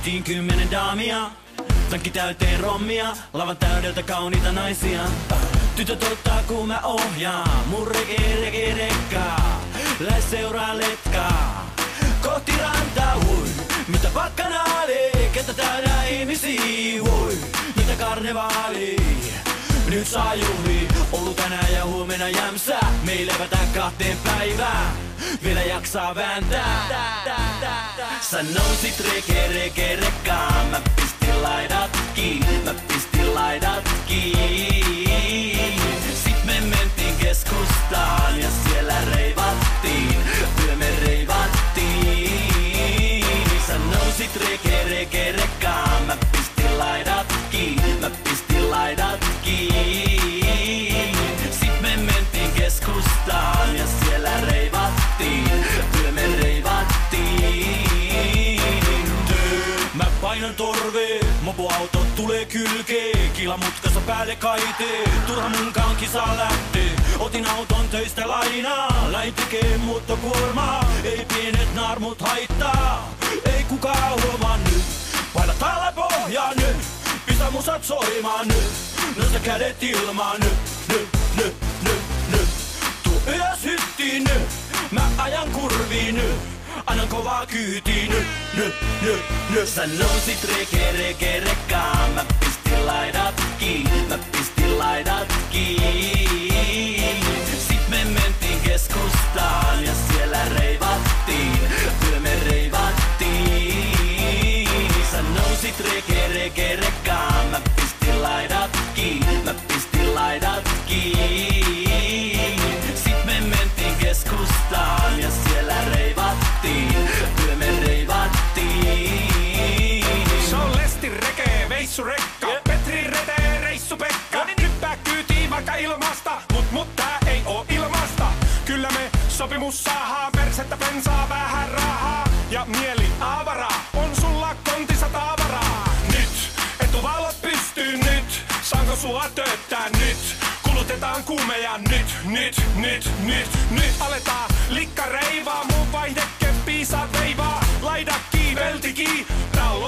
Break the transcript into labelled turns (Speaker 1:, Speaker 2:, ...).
Speaker 1: Kyytiin 10 daamia, tankki täyteen rommia, lavan täydeltä kauniita naisia. Tytöt ottaa kun mä ohjaan, mun rekkaa, lähes seuraa letkaa. Kohti rantaa, hui, mitä bakkanaali, ketä täydä ihmisiä, hui, mitä karnevaali. Nyt saa juhli, ollut tänään ja huomenna jämsä. Me ei levätä 2 päivään, vielä jaksaa vääntää. Sä nousit rekkaan, mä pistin laidat kiinni, Sit me mentiin keskustaan ja siellä reivattiin, kyllä me reivattiin. Sä nousit rekkaan, mä pistin laidat kiinni, Sit me mentiin keskustaan ja siellä reivattiin, kyllä me reivattiin. Mä painan torveen, mopoauto tulee kylkeen, kilamutkassa päälle kaitee, turha munkaan kisa lähtee. Otin auton töistä lainaa, lähin tekee muuttokuormaa, ei pienet naarmut haittaa, ei kukaan huomaa nyt. Paina täällä pohjaa nyt, pistä musat soimaan nyt, nosta kädet ilmaan nyt. Tuu ylös hyttiin nyt, mä ajan kurviin nyt, annan kovaa kyytiin nyt. Sä nousit rekkaan, mä pistin laidat kiinni, Sit me mentiin keskustaan ja siellä reivattiin, kyllä me reivattiin. Sä nousit rekkaan, mä pistin laidat kiinni, Sit me mentiin keskustaan ja siellä reivattiin, kyllä me reivattiin.
Speaker 2: Se on Lesti Reke, veissu rekka, Petri Rete, reissu Pekka. Hyppää kyytiin vaikka ilmasta, mut tää ei oo ilmasta. Kyllä me sopimus saadaan, persettä bensaa, vähän rahaa ja mieli avaraa. On sulla kontissa tavaraa. Nyt etuvalot pystyy nyt, saanko sua tööttää nyt? Kulutetaan kuumeja nyt. Aletaan likka reivaa, mun vaihdekeppi saa veivaa. Laida veltiki, tää on